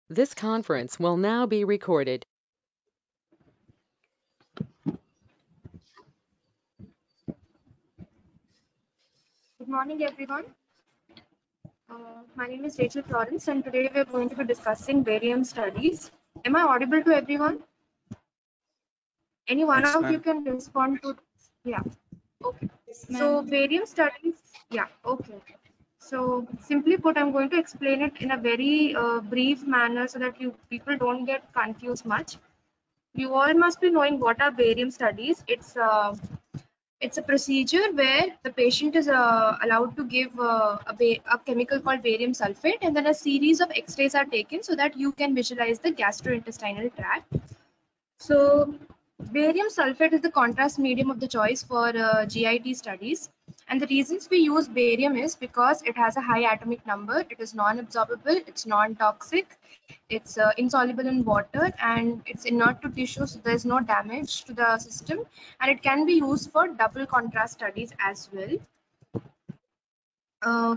This conference will now be recorded. Good morning, everyone. My name is Rachel Florence, and today we are going to be discussing barium studies. Am I audible to everyone? Any one Yes, of you ma'am. can respond to? Yeah. Okay. Yes, So ma'am. barium studies. Yeah. Okay. So simply put, I'm going to explain it in a very brief manner so that you people don't get confused much. You all must be knowing what are barium studies. It's a procedure where the patient is allowed to give a chemical called barium sulfate, and then a series of X-rays are taken so that you can visualize the gastrointestinal tract. So, barium sulfate is the contrast medium of the choice for GIT studies. And the reasons we use barium is because it has a high atomic number, it is non-absorbable, it's non-toxic, it's insoluble in water, and it's inert to tissue, so there's no damage to the system. And it can be used for double contrast studies as well.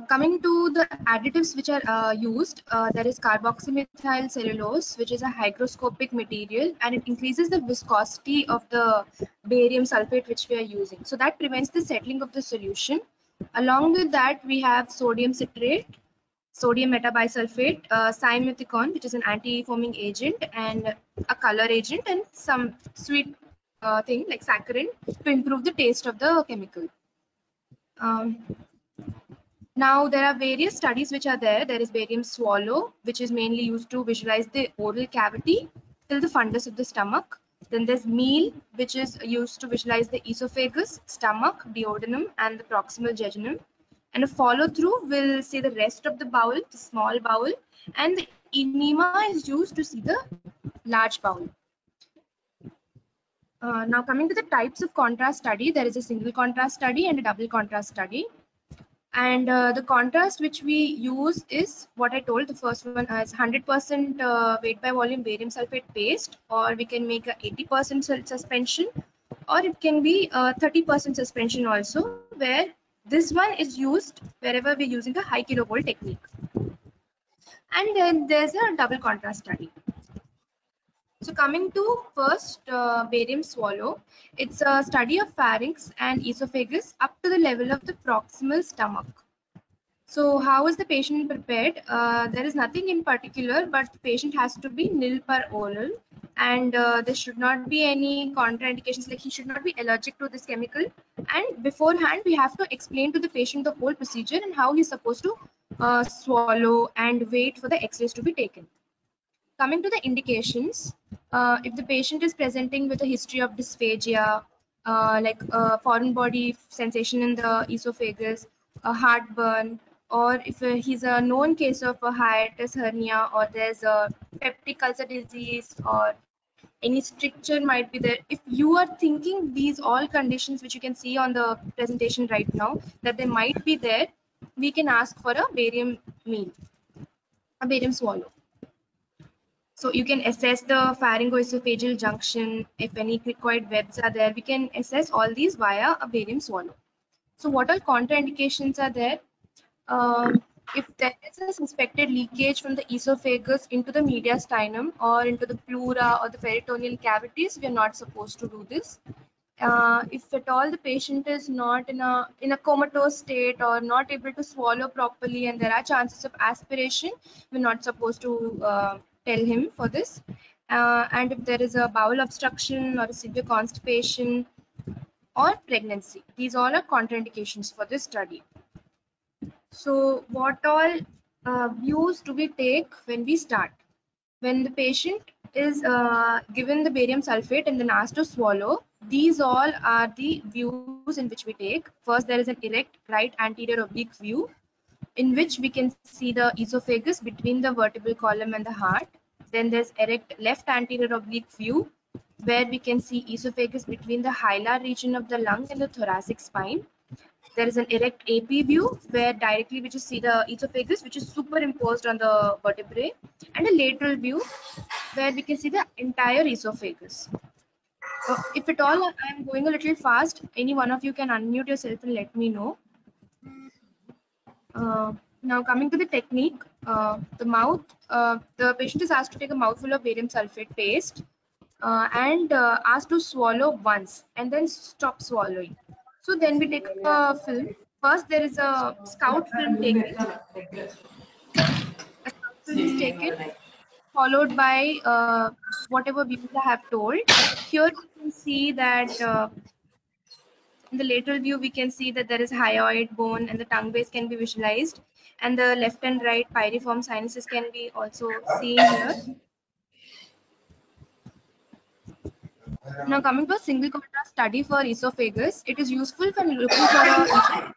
Coming to the additives which are used, there is carboxymethyl cellulose, which is a hygroscopic material, and it increases the viscosity of the barium sulfate which we are using. So that prevents the settling of the solution. Along with that, we have sodium citrate, sodium metabisulfate, simethicone, which is an anti-foaming agent and a color agent, and some sweet thing like saccharin to improve the taste of the chemical. Um, Now, there are various studies which are there. There is barium swallow, which is mainly used to visualize the oral cavity till the fundus of the stomach. Then there's meal, which is used to visualize the esophagus, stomach, duodenum, and the proximal jejunum. And a follow through will see the rest of the bowel, the small bowel, and the enema is used to see the large bowel. Now, coming to the types of contrast study, there is a single contrast study and a double contrast study. And the contrast which we use is what I told. The first one is 100% weight by volume barium sulfate paste, or we can make a 80% suspension, or it can be 30% suspension also, where this one is used wherever we're using a high kilovolt technique. And then there's a double contrast study. So coming to first barium swallow, it's a study of pharynx and esophagus up to the level of the proximal stomach. So how is the patient prepared? There is nothing in particular, but the patient has to be nil per oral, and there should not be any contraindications, like he should not be allergic to this chemical. And beforehand, we have to explain to the patient the whole procedure and how he's supposed to swallow and wait for the X-rays to be taken. Coming to the indications, if the patient is presenting with a history of dysphagia, like foreign body sensation in the esophagus, a heartburn, or if he's a known case of a hiatus hernia, or there's a peptic ulcer disease, or any stricture might be there. If you are thinking these all conditions which you can see on the presentation right now, that they might be there, we can ask for a barium meal, a barium swallow. So you can assess the pharyngoesophageal junction. If any cricoid webs are there, we can assess all these via a barium swallow. So what all contraindications are there? If there is a suspected leakage from the esophagus into the mediastinum or into the pleura or the peritoneal cavities, we are not supposed to do this. If at all the patient is not in a comatose state or not able to swallow properly, and there are chances of aspiration, we're not supposed to tell him for this. And if there is a bowel obstruction or a severe constipation or pregnancy, these all are contraindications for this study. So what all views do we take when we start? When the patient is given the barium sulfate and then asked to swallow, these all are the views in which we take. First, there is an erect right anterior oblique view in which we can see the esophagus between the vertebral column and the heart. Then there's erect left anterior oblique view where we can see esophagus between the hilar region of the lung and the thoracic spine. There is an erect AP view where directly we just see the esophagus, which is superimposed on the vertebrae, and a lateral view where we can see the entire esophagus. If at all I'm going a little fast, any one of you can unmute yourself and let me know. Uh, Now coming to the technique, the patient is asked to take a mouthful of barium sulfate paste and asked to swallow once and then stop swallowing. So then we take a film. First there is a scout film taken. A scout film is taken, followed by whatever views I have told. Here you can see that in the lateral view, we can see that there is hyoid bone and the tongue base can be visualized. And the left and right pyriform sinuses can be also seen here. Now coming to a single contrast study for esophagus, it is useful when looking for a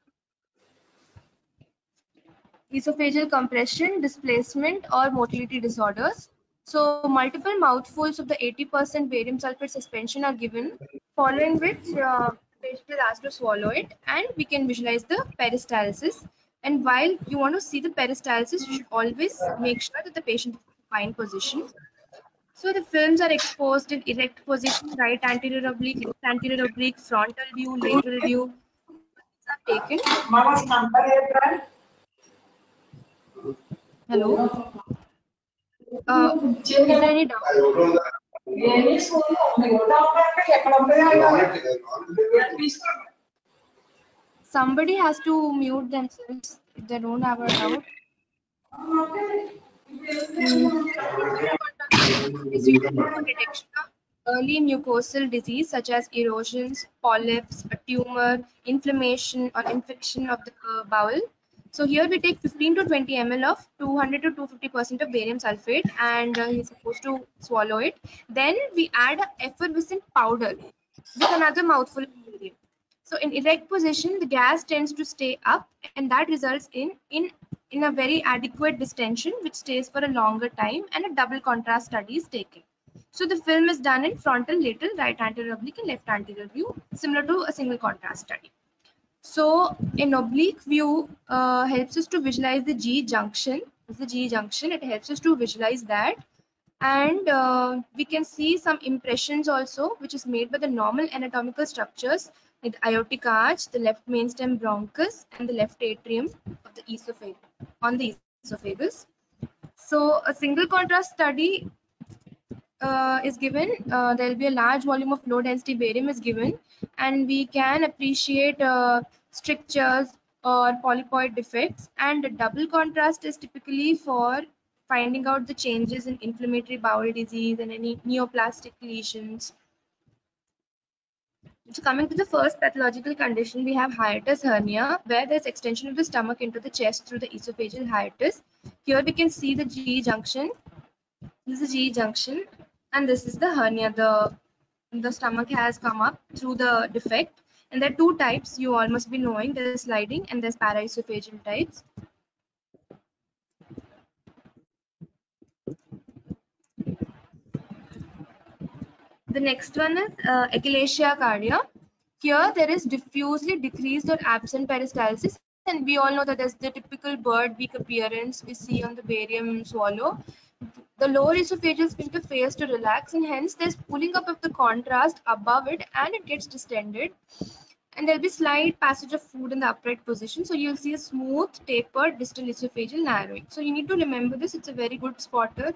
esophageal compression, displacement or motility disorders. So multiple mouthfuls of the 80% barium sulfate suspension are given, following which the patient is asked to swallow it and we can visualize the peristalsis. And while you want to see the peristalsis, you should always make sure that the patient is in supine position. So the films are exposed in erect position, right anterior oblique, left anterior oblique, frontal view, lateral view. These are taken. Hello. Is there any doubt? Somebody has to mute themselves if they don't have a doubt. Is used for detection of early mucosal disease such as erosions, polyps, a tumor, inflammation, or infection of the bowel. So here we take 15 to 20 ml of 200 to 250% of barium sulfate and he's supposed to swallow it. Then we add a effervescent powder with another mouthful of barium. So in erect position, the gas tends to stay up and that results in a very adequate distension which stays for a longer time and a double contrast study is taken. So the film is done in frontal, lateral, right anterior oblique and left anterior view, similar to a single contrast study. So an oblique view helps us to visualize the G junction. This is the G junction. It helps us to visualize that. And we can see some impressions also, which is made by the normal anatomical structures like the aortic arch, the left mainstem bronchus, and the left atrium of the esophagus on the esophagus. So a single contrast study is given. There will be a large volume of low density barium is given, and we can appreciate strictures or polypoid defects. And a double contrast is typically for finding out the changes in inflammatory bowel disease and any neoplastic lesions. So coming to the first pathological condition, we have hiatus hernia, where there's extension of the stomach into the chest through the esophageal hiatus. Here we can see the G junction. This is the G junction, and this is the hernia. The stomach has come up through the defect, and there are two types you all must be knowing. There's sliding and there's paraesophageal types. The next one is achalasia cardia. Here there is diffusely decreased or absent peristalsis, and we all know that there's the typical bird beak appearance we see on the barium swallow. The lower esophageal sphincter fails to relax, and hence there's pulling up of the contrast above it and it gets distended. And there'll be slight passage of food in the upright position. So you'll see a smooth, tapered distal esophageal narrowing. So you need to remember this. It's a very good spotter,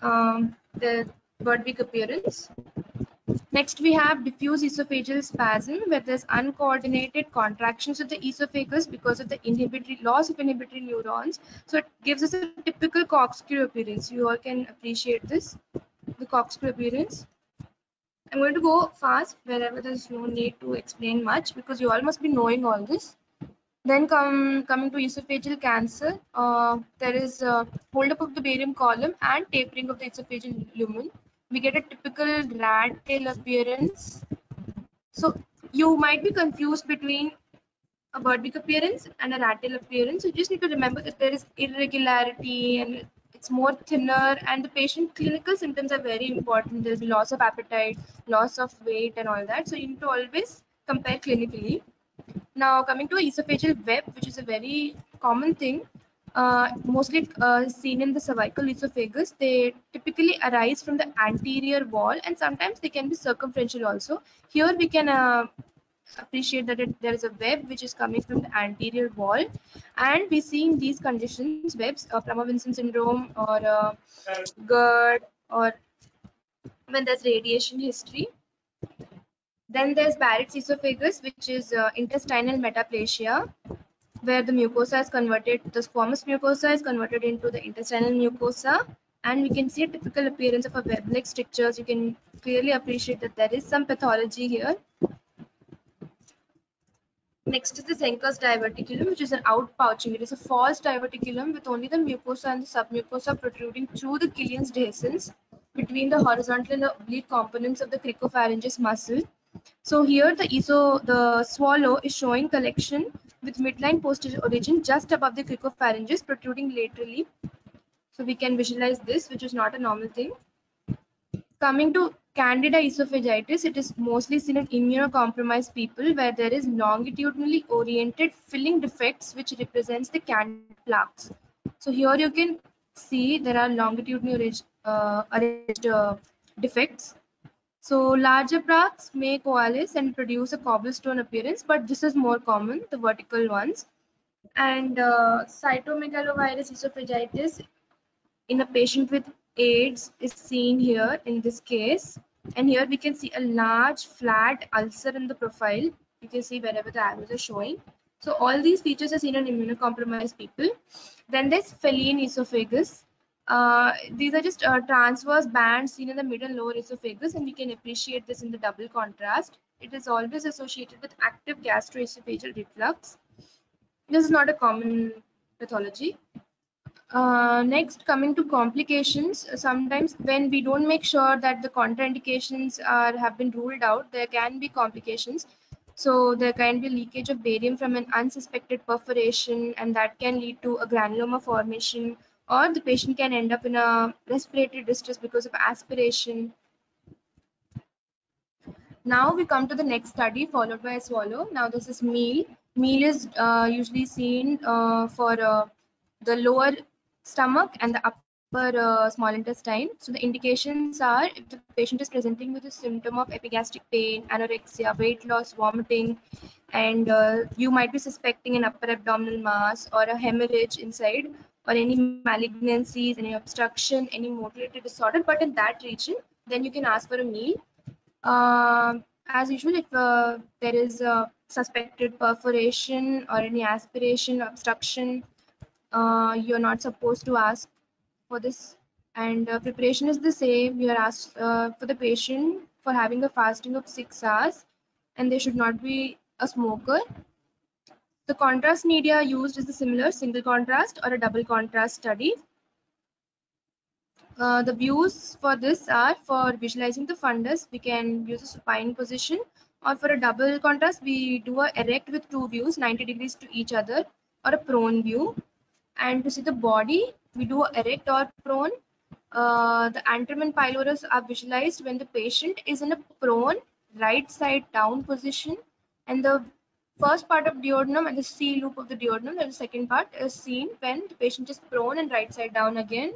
the bird beak appearance. Next, we have diffuse esophageal spasm, where there's uncoordinated contractions of the esophagus because of the loss of inhibitory neurons. So it gives us a typical corkscrew appearance. You all can appreciate this, the corkscrew appearance. I'm going to go fast wherever there's no need to explain much because you all must be knowing all this. Then coming to esophageal cancer, there is hold up of the barium column and tapering of the esophageal lumen. We get a typical rat tail appearance. So you might be confused between a bird beak appearance and a rat tail appearance. So you just need to remember that there is irregularity and it's more thinner, and the patient clinical symptoms are very important. There'll be loss of appetite, loss of weight and all that. So you need to always compare clinically. Now coming to esophageal web, which is a very common thing, mostly seen in the cervical esophagus. They typically arise from the anterior wall and sometimes they can be circumferential also. Here we can appreciate that there is a web which is coming from the anterior wall, and we see in these conditions webs, Plummer-Vinson syndrome or GERD, or when there's radiation history. Then there's Barrett's esophagus, which is intestinal metaplasia, where the mucosa is converted, the squamous mucosa is converted into the intestinal mucosa, and we can see a typical appearance of a web-like strictures. You can clearly appreciate that there is some pathology here. Next is the Zenker's diverticulum, which is an outpouching. It is a false diverticulum with only the mucosa and the submucosa protruding through the Killian's dehiscence between the horizontal and the oblique components of the cricopharyngeus muscle. So here the swallow is showing collection with midline posterior origin just above the cricopharyngeus protruding laterally. So we can visualize this, which is not a normal thing. Coming to Candida esophagitis, it is mostly seen in immunocompromised people where there is longitudinally oriented filling defects which represents the Candida plaques. So here you can see there are longitudinally arranged defects. So larger plaques may coalesce and produce a cobblestone appearance, but this is more common, the vertical ones. And cytomegalovirus esophagitis in a patient with AIDS is seen here in this case. And here we can see a large flat ulcer in the profile. You can see wherever the arrows are showing. So all these features are seen in immunocompromised people. Then there's feline esophagus. These are just transverse bands seen in the middle and lower esophagus, and we can appreciate this in the double contrast. It is always associated with active gastroesophageal reflux. This is not a common pathology. Next, coming to complications, sometimes when we don't make sure that the contraindications have been ruled out, there can be complications. So there can be leakage of barium from an unsuspected perforation, and that can lead to a granuloma formation, or the patient can end up in a respiratory distress because of aspiration. Now we come to the next study followed by a swallow. Now this is meal. Meal is usually seen for the lower stomach and the upper small intestine. So the indications are if the patient is presenting with a symptom of epigastric pain, anorexia, weight loss, vomiting, and you might be suspecting an upper abdominal mass or a hemorrhage inside, or any malignancies, any obstruction, any motility disorder. But in that region, then you can ask for a meal. As usual, if there is a suspected perforation or any aspiration, obstruction, you're not supposed to ask for this. And preparation is the same. You are asked for the patient for having a fasting of 6 hours, and they should not be a smoker. The contrast media used is the similar single contrast or a double contrast study. The views for this are for visualizing the fundus, we can use a supine position, or for a double contrast, we do a erect with two views 90 degrees to each other, or a prone view. And to see the body, we do a erect or prone. The antrum and pylorus are visualized when the patient is in a prone right side down position, and the first part of duodenum and the C loop of the duodenum, and the second part is seen when the patient is prone and right side down again.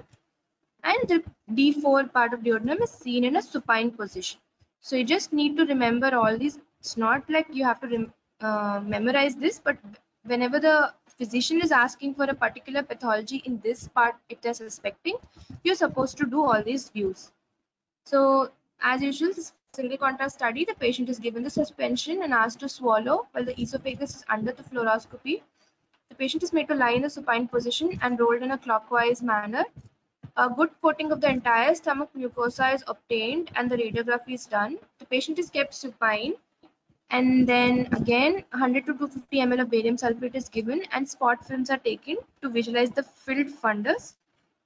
And the D4 part of duodenum is seen in a supine position. So you just need to remember all these. It's not like you have to memorize this, but whenever the physician is asking for a particular pathology in this part it is suspecting, you're supposed to do all these views. So as usual, this single contrast study, the patient is given the suspension and asked to swallow while the esophagus is under the fluoroscopy. The patient is made to lie in the supine position and rolled in a clockwise manner. A good coating of the entire stomach mucosa is obtained and the radiography is done. The patient is kept supine, and then again 100 to 250 ml of barium sulfate is given and spot films are taken to visualize the filled fundus.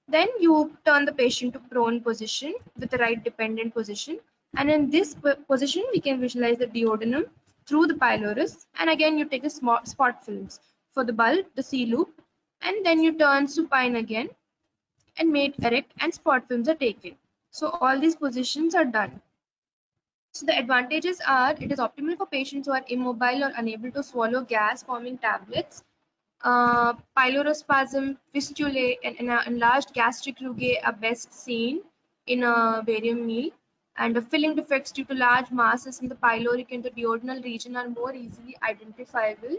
Then you turn the patient to prone position with the right dependent position, and in this position we can visualize the duodenum through the pylorus, and again you take the spot films for the bulb, the C loop, and then you turn supine again and made erect and spot films are taken. So all these positions are done. So the advantages are it is optimal for patients who are immobile or unable to swallow gas forming tablets. Pylorospasm, fistulae, and enlarged gastric rugae are best seen in a barium meal. And the filling defects due to large masses in the pyloric and the duodenal region are more easily identifiable.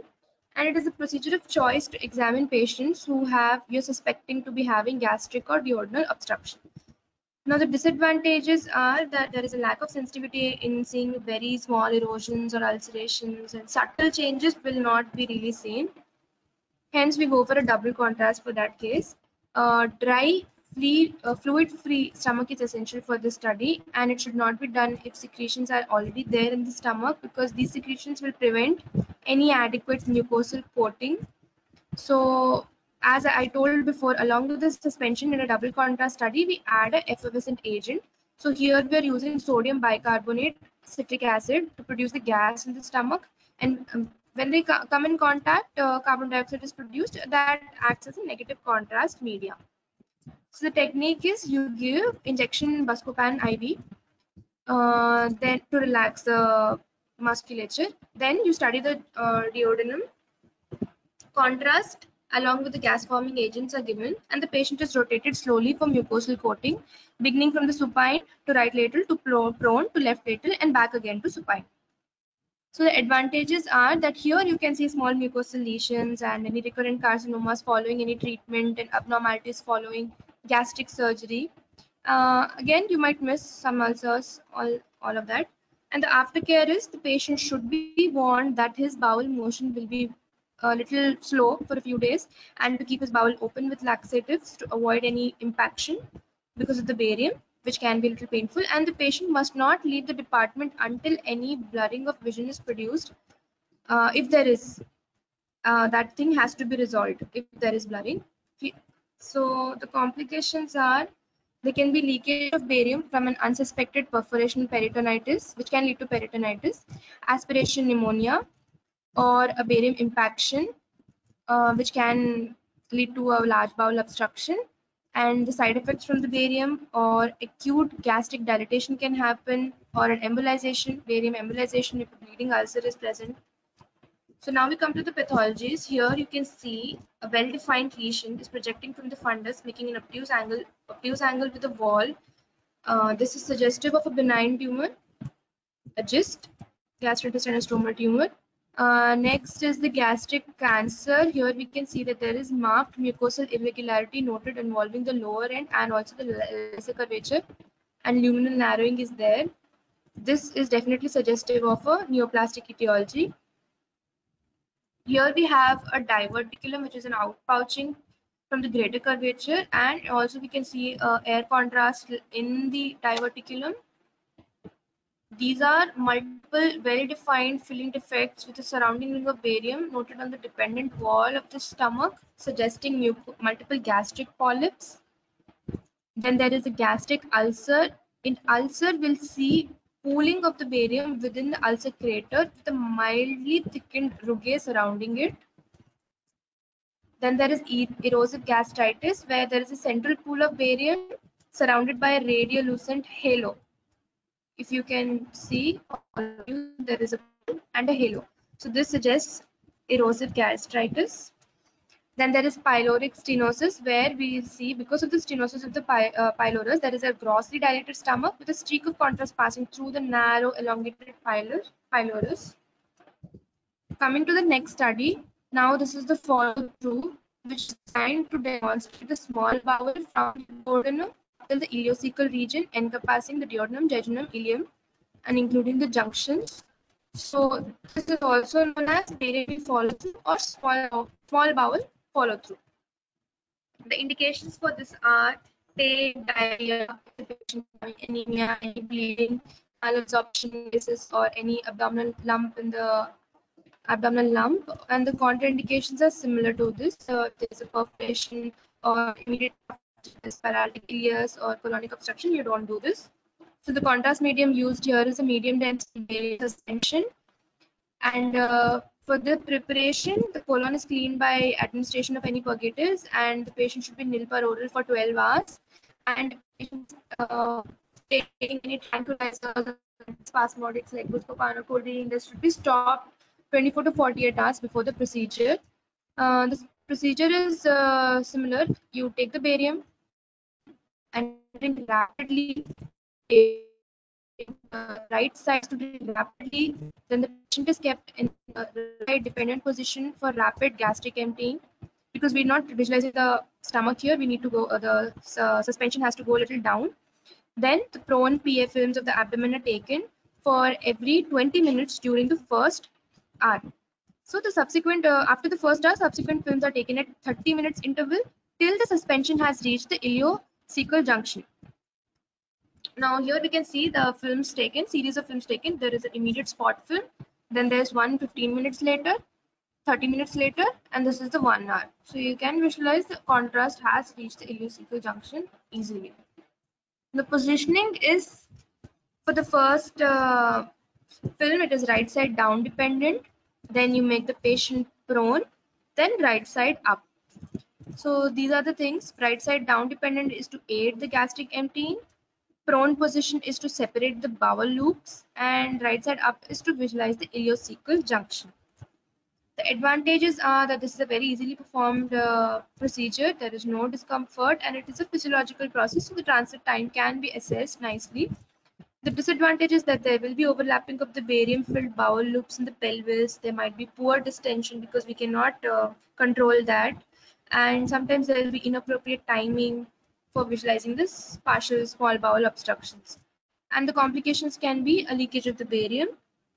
And it is a procedure of choice to examine patients who you're suspecting to be having gastric or duodenal obstruction. Now, the disadvantages are that there is a lack of sensitivity in seeing very small erosions or ulcerations, and subtle changes will not be really seen. Hence, we go for a double contrast for that case. Dry, fluid-free stomach is essential for this study, and it should not be done if secretions are already there in the stomach, because these secretions will prevent any adequate mucosal coating. So, as I told before, along with the suspension in a double contrast study, we add an effervescent agent. So here we are using sodium bicarbonate, citric acid to produce the gas in the stomach. And when they come in contact, carbon dioxide is produced that acts as a negative contrast media. So the technique is you give injection Buscopan IV, then to relax the musculature. Then you study the duodenum. Contrast along with the gas forming agents are given, and the patient is rotated slowly for mucosal coating, beginning from the supine to right lateral to prone to left lateral and back again to supine. So the advantages are that here you can see small mucosal lesions and any recurrent carcinomas following any treatment and abnormalities following gastric surgery. Again, you might miss some ulcers, all of that. And the aftercare is the patient should be warned that his bowel motion will be a little slow for a few days, and to keep his bowel open with laxatives to avoid any impaction because of the barium, which can be a little painful. And the patient must not leave the department until any blurring of vision is produced. If there is, that thing has to be resolved if there is blurring. So the complications are there can be leakage of barium from an unsuspected perforation peritonitis, which can lead to peritonitis, aspiration pneumonia, or a barium impaction, which can lead to a large bowel obstruction. And the side effects from the barium or acute gastric dilatation can happen, or an embolization, barium embolization if a bleeding ulcer is present. So now we come to the pathologies. Here you can see a well-defined lesion is projecting from the fundus, making an obtuse angle with the wall. This is suggestive of a benign tumor, a GIST, gastrointestinal stromal tumor. Next is the gastric cancer. Here we can see that there is marked mucosal irregularity noted involving the lower end and also the lesser curvature, and luminal narrowing is there. This is definitely suggestive of a neoplastic etiology. Here we have a diverticulum, which is an outpouching from the greater curvature, and also we can see air contrast in the diverticulum. These are multiple well-defined filling defects with a surrounding ring of barium noted on the dependent wall of the stomach, suggesting multiple gastric polyps. Then there is a gastric ulcer. In ulcer, we'll see pooling of the barium within the ulcer crater with a mildly thickened rugae surrounding it. Then there is erosive gastritis, where there is a central pool of barium surrounded by a radiolucent halo. If you can see, there is a pool and a halo. So this suggests erosive gastritis. Then there is pyloric stenosis, where we see because of the stenosis of the pylorus, there is a grossly dilated stomach with a streak of contrast passing through the narrow elongated pylorus. Coming to the next study, now this is the follow-through, which is designed to demonstrate the small bowel from the duodenum till the ileocecal region encompassing the duodenum, jejunum, ileum, and including the junctions. So this is also known as barium follow-through or small bowel follow-through. The indications for this are pain, diarrhea, anemia, any bleeding, malabsorption basis, or any abdominal lump and the contraindications are similar to this. There's a perforation or immediate paralytic ileus or colonic obstruction, you don't do this. So the contrast medium used here is a medium density suspension. And for the preparation, the colon is cleaned by administration of any purgatives, and the patient should be nil per oral for 12 hours. And taking any tranquilizers, spasmodics like Buscopan or codeine, this should be stopped 24 to 48 hours before the procedure. The procedure is similar. You take the barium and drink rapidly right side to be rapidly, then the patient is kept in a right dependent position for rapid gastric emptying. Because we're not visualizing the stomach here, we need to go, the suspension has to go a little down. Then the prone PA films of the abdomen are taken for every 20 minutes during the first hour. So the subsequent, after the first hour, subsequent films are taken at 30 minutes interval till the suspension has reached the ileocecal junction. Now here we can see the films taken, series of films taken. There is an immediate spot film, then there's one 15 minutes later, 30 minutes later, and this is the 1 hour. So you can visualize the contrast has reached the ileocecal junction easily. The positioning is, for the first film, it is right side down dependent, then you make the patient prone, then right side up. So these are the things. Right side down dependent is to aid the gastric emptying, prone position is to separate the bowel loops, and right side up is to visualize the ileocecal junction. The advantages are that this is a very easily performed procedure. There is no discomfort and it is a physiological process, so the transit time can be assessed nicely. The disadvantage is that there will be overlapping of the barium-filled bowel loops in the pelvis. There might be poor distension because we cannot control that. And sometimes there will be inappropriate timing for visualizing this partial small bowel obstructions. And the complications can be a leakage of the barium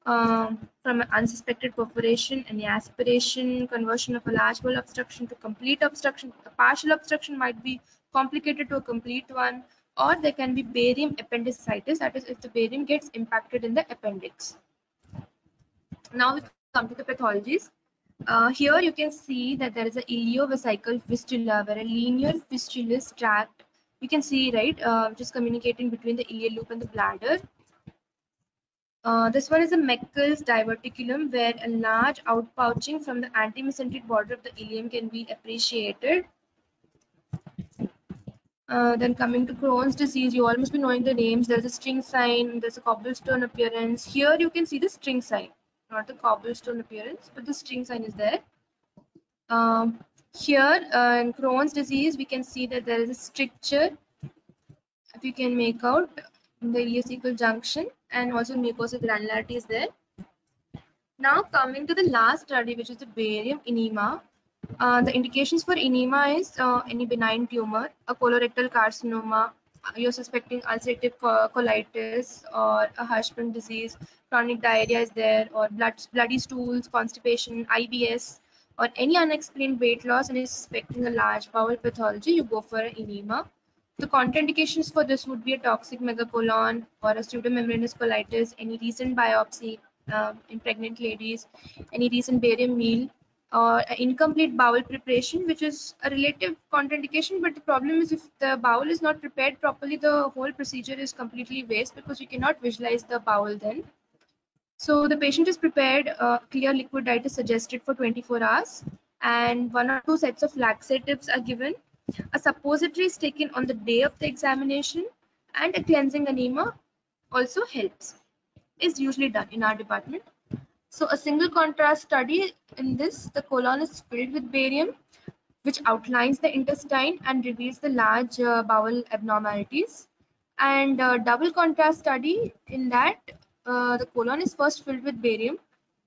from an unsuspected perforation, any aspiration, conversion of a large bowel obstruction to complete obstruction. A partial obstruction might be complicated to a complete one, or there can be barium appendicitis, that is if the barium gets impacted in the appendix. Now we come to the pathologies. Here you can see that there is a ileovesical fistula where a linear fistulous tract, you can see, right, which is communicating between the ileal loop and the bladder. This one is a Meckel's diverticulum where a large outpouching from the antemesenteric border of the ileum can be appreciated. Then coming to Crohn's disease, you all must be knowing the names. There's a string sign, there's a cobblestone appearance. Here you can see the string sign, not the cobblestone appearance, but the string sign is there. Here in Crohn's disease, we can see that there is a stricture, if you can make out, in the ileocecal junction, and also mucosal granularity is there. Now coming to the last study, which is the barium enema. The indications for enema is any benign tumor, a colorectal carcinoma, you're suspecting ulcerative colitis or a Hirschsprung disease, chronic diarrhea is there, or bloody stools, constipation, IBS, or any unexplained weight loss and is suspecting a large bowel pathology, you go for an enema. The contraindications for this would be a toxic megacolon or a pseudomembranous colitis, any recent biopsy in pregnant ladies, any recent barium meal, or incomplete bowel preparation, which is a relative contraindication, but the problem is if the bowel is not prepared properly, the whole procedure is completely waste because you cannot visualize the bowel then. So the patient is prepared, clear liquid diet is suggested for 24 hours, and 1 or 2 sets of laxatives are given. A suppository is taken on the day of the examination, and a cleansing enema also helps, is usually done in our department. So a single contrast study, in this the colon is filled with barium, which outlines the intestine and reveals the large bowel abnormalities. And double contrast study, in that the colon is first filled with barium,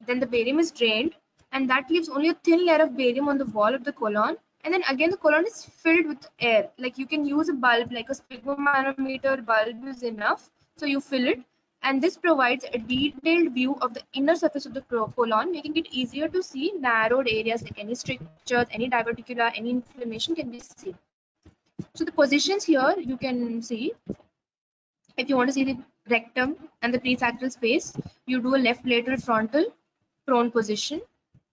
then the barium is drained, and that leaves only a thin layer of barium on the wall of the colon, and then again the colon is filled with air. Like you can use a bulb, like a sphygmomanometer bulb is enough, so you fill it, and this provides a detailed view of the inner surface of the colon, making it easier to see narrowed areas like any strictures, any diverticula, any inflammation can be seen. So the positions here you can see. If you want to see the rectum and the presacral space, you do a left lateral frontal prone position.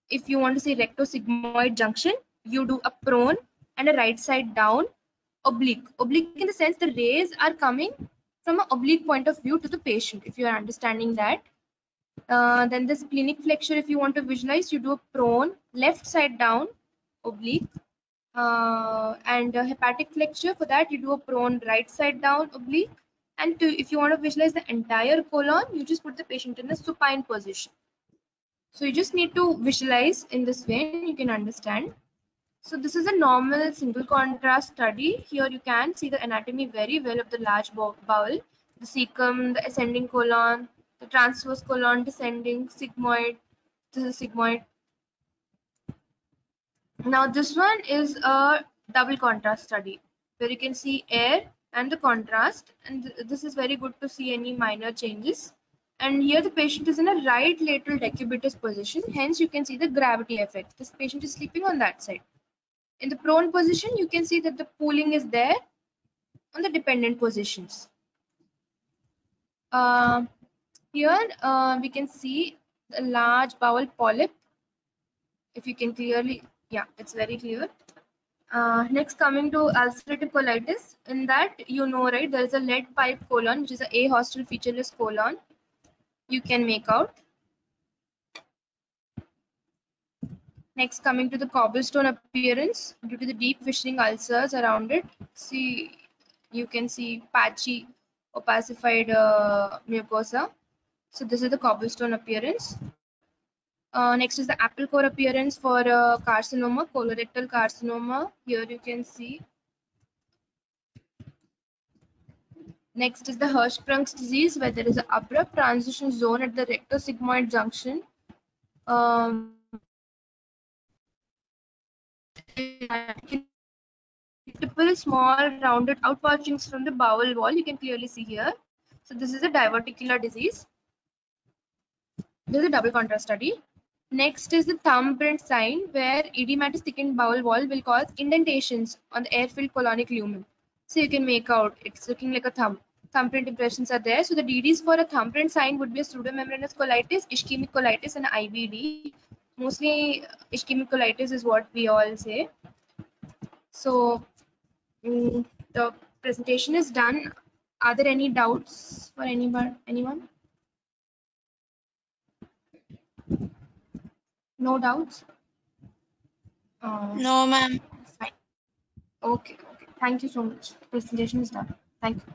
If you want to see rectosigmoid junction, you do a prone and a right side down oblique. Oblique in the sense the rays are coming from an oblique point of view to the patient, if you are understanding that. Then this splenic flexure, if you want to visualize, you do a prone, left side down, oblique. And hepatic flexure, for that you do a prone, right side down, oblique. And if you want to visualize the entire colon, you just put the patient in a supine position. So you just need to visualize in this way and you can understand. So this is a normal single contrast study. Here you can see the anatomy very well of the large bowel. the cecum, the ascending colon, the transverse colon, descending, sigmoid. This is sigmoid. Now this one is a double contrast study where you can see air and the contrast, and this is very good to see any minor changes. And here the patient is in a right lateral decubitus position, hence you can see the gravity effect. This patient is sleeping on that side. In the prone position, you can see that the pooling is there on the dependent positions. Here we can see a large bowel polyp. If you can clearly, yeah, it's very clear. Next, coming to ulcerative colitis, in that you know, right, there is a lead pipe colon, which is a ahostel featureless colon. You can make out. Next, coming to the cobblestone appearance, due to the deep fissuring ulcers around it. See, you can see patchy opacified mucosa. So this is the cobblestone appearance. Next is the apple core appearance for carcinoma, colorectal carcinoma. Here you can see. Next is the Hirschsprung's disease, where there is an abrupt transition zone at the rectosigmoid junction. Multiple small rounded outpouchings from the bowel wall. You can clearly see here. So this is a diverticular disease. This is a double contrast study. Next is the thumbprint sign, where edematous thickened bowel wall will cause indentations on the air-filled colonic lumen. So you can make out it's looking like a thumb. Thumbprint impressions are there. So the DDs for a thumbprint sign would be a pseudomembranous colitis, ischemic colitis, and IBD. Mostly ischemic colitis is what we all say. So the presentation is done. Are there any doubts for anyone? No doubts? No, ma'am. Fine. Okay. Thank you so much. Presentation is done. Thank you.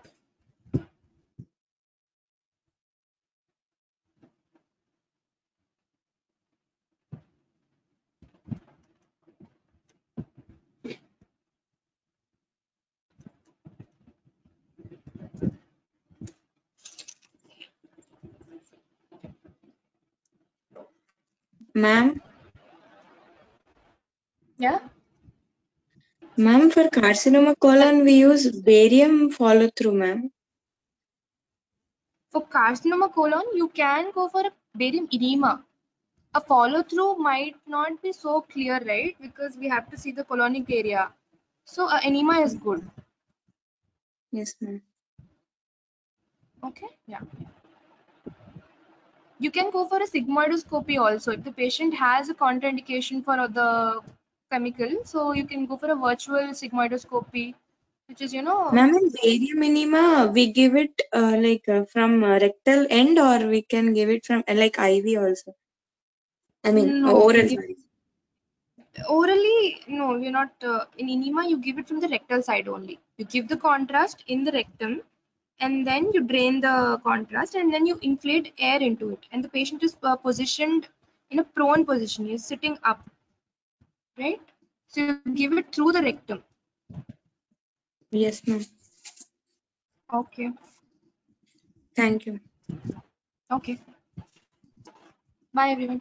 Ma'am, Yeah. ma'am, for carcinoma colon, we use barium follow through, ma'am. For carcinoma colon, you can go for a barium edema. A follow through might not be so clear, right? Because we have to see the colonic area. So enema is good. Yes, ma'am. Okay. Yeah. You can go for a sigmoidoscopy also if the patient has a contraindication for the chemical. So you can go for a virtual sigmoidoscopy, which is Ma'am, in barium enema, we give it from rectal end, or we can give it from like IV also. I mean, no, oral. Sorry. orally, no, you're not. In enema, you give it from the rectal side only. You give the contrast in the rectum, and then you drain the contrast, and then you inflate air into it. And the patient is positioned in a prone position. He's sitting up, right? So you give it through the rectum. Yes, ma'am. Okay. Thank you. Okay. Bye, everyone.